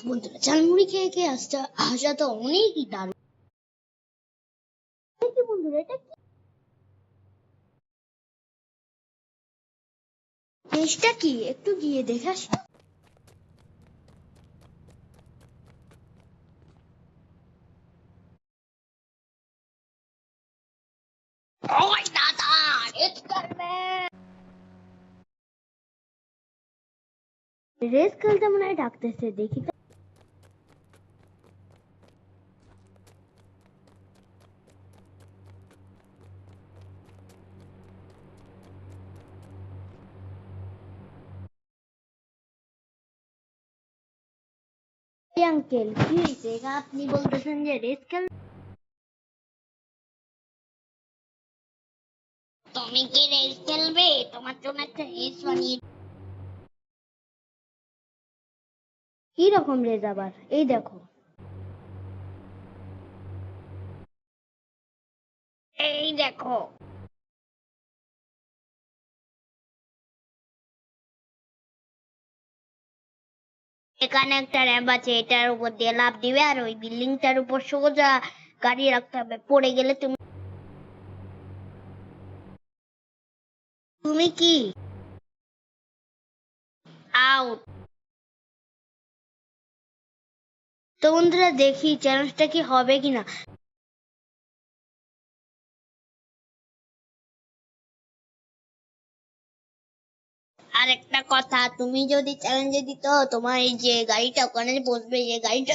বন্ধুরা ঝালমুড়ি খেয়ে খেয়ে আসা তো অনেকই দারুণ। কি বন্ধুরা এটা কি জিনিসটা কি একটু গিয়ে দেখে আসি। ওই দাদা রেস করবে, রেস খেলতে মনে হয় ডাকতেছে, দেখি তো। আঙ্কেল কি হয়েছে, আপনি বলতেছেন যে রেস খেল, তুমি কি রেস খেলবে? তোমার জন্য একটা রেস বানিয়ে। কি রকম রেস আবার? এই দেখো, এই দেখো, এখানে একটা র্যাম্প আছে, এটার উপর দিয়ে লাফ দিবে আর ওই বিল্ডিংটার উপর সোজা গাড়ি রাখতে হবে, পড়ে গেলে তুমি তুমি কি আউট। তো বন্ধুরা দেখি চ্যালেঞ্জটা কি হবে কিনা। আর একটা কথা, তুমি যদি চ্যালেঞ্জে দিত, তোমার এই যে গাড়িটা ওখানে বসবে, যে গাড়িটা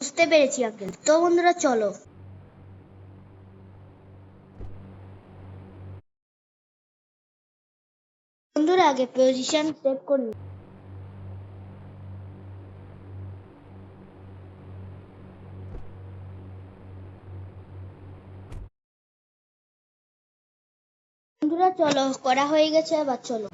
বুঝতে পেরেছি আঙ্কেল। তো বন্ধুরা চলো, বন্ধুরা আগে পজিশন সেট করি। বন্ধুরা চলো, করা হয়ে গেছে, এবার চলো।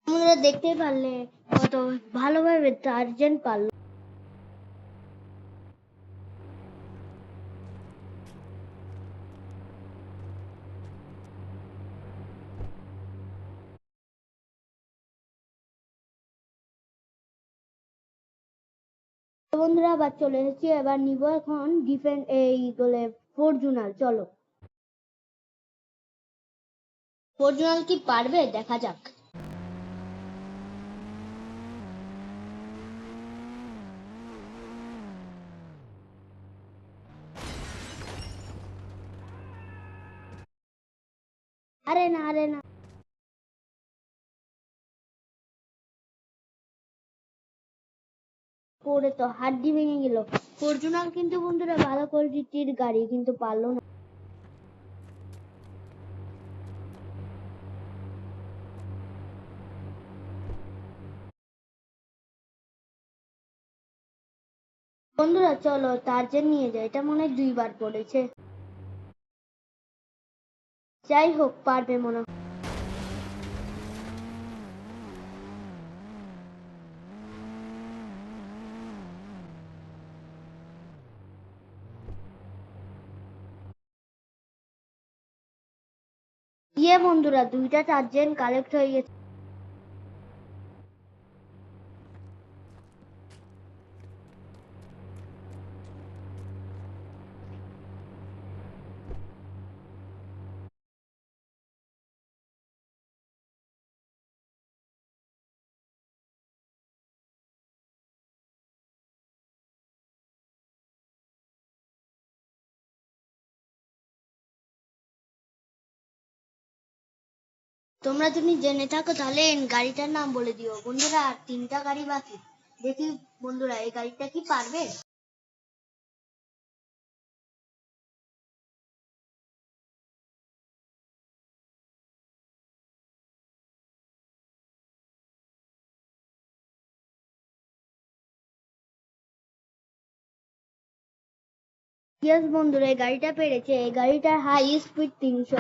বন্ধুরা দেখতেই পারলে কত ভালোভাবে টার্জেন পারলো। বন্ধুরা আবার চলে এসেছি, এবার নিব এখন ডিফেন্ড এই বলে ফরচুনার। চলো, ফরচুনার কি পারবে দেখা যাক। আরে না, আরে না, পড়ে তো হাড্ডি ভেঙে গেল। ফরচুনার কিন্তু বন্ধুরা ভালো কোয়ালিটির গাড়ি, কিন্তু পারলো না। বন্ধুরা চলো টার্জেন নিয়ে যাই, এটা মনে হয় 2 বার পড়েছে। যাই হোক, পারবে মনে হয়। বন্ধুরা 2টা টার্জেন কালেক্ট হয়ে গেছে। তোমরা যদি জেনে থাকো তাহলে গাড়িটার নাম বলে দিও বন্ধুরা। আর 3টা গাড়ি বাকি, দেখি বন্ধুরা এই গাড়িটা কি পারবে। বন্ধুরা এই গাড়িটা পেরেছে, এই গাড়িটার হাই স্পিড 300।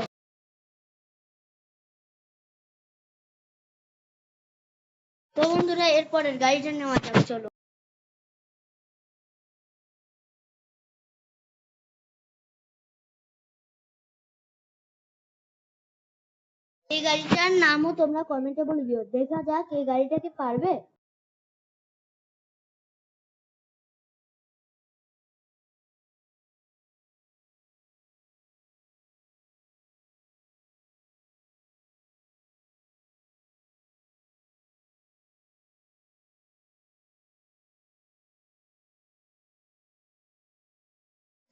তো বন্ধুরা এরপরের গাড়িটা নেওয়া যাক, চলো। এই গাড়িটার নামও তোমরা কমেন্টে বলে দিও, দেখা যাক এই গাড়িটা কি পারবে।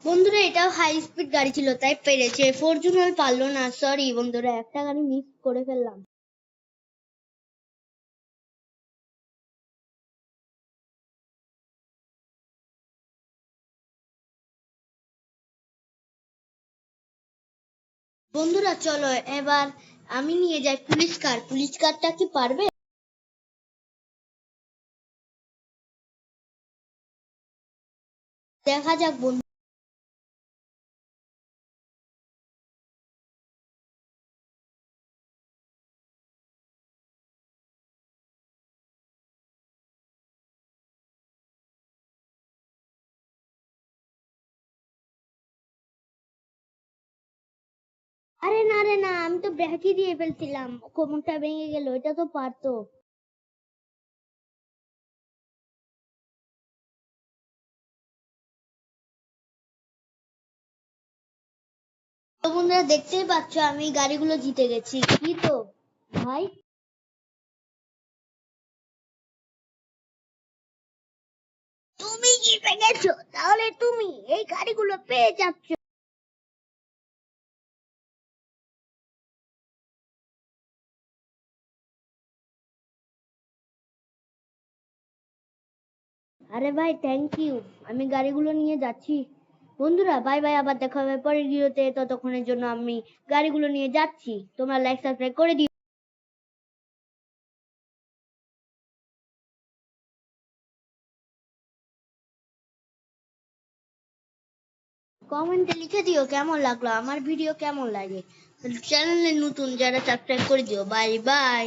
বন্ধুরা এটাও হাই স্পিড গাড়ি ছিল তাই পেরেছে, ফরচুনার পারলো না, সরি বন্ধুরা, একটা গাড়ি মিস করে ফেললাম। বন্ধুরা চলো এবার আমি নিয়ে যাই পুলিশ কার, পুলিশ কারটা কি পারবে? দেখা যাক বন্ধু। আরে না রে না, আমি তো ব্রেকই দিয়ে ফেলছিলাম, কোমরটা ভেঙে গেল, এটা তো পারতো। তো বন্ধুরা দেখতেই পাচ্ছ আমি গাড়িগুলো জিতে গেছি, কি তো ভাই। তুমি জিতে গেছো, তাহলে তুমি এই গাড়িগুলো পেয়ে যাচ্ছ। আরে ভাই থ্যাংক ইউ, আমি গাড়িগুলো নিয়ে যাচ্ছি। বন্ধুরা বাই বাই, আবার দেখা হবে পরের ভিডিওতে, ততক্ষণের জন্য আমি গাড়িগুলো নিয়ে যাচ্ছি, তোমরা লাইক সাবস্ক্রাইব করে দিও, কমেন্টে লিখে দিও কেমন লাগলো আমার ভিডিও, কেমন লাগে। চ্যানেলে নতুন যারা সাবস্ক্রাইব করে দিও। Bye bye.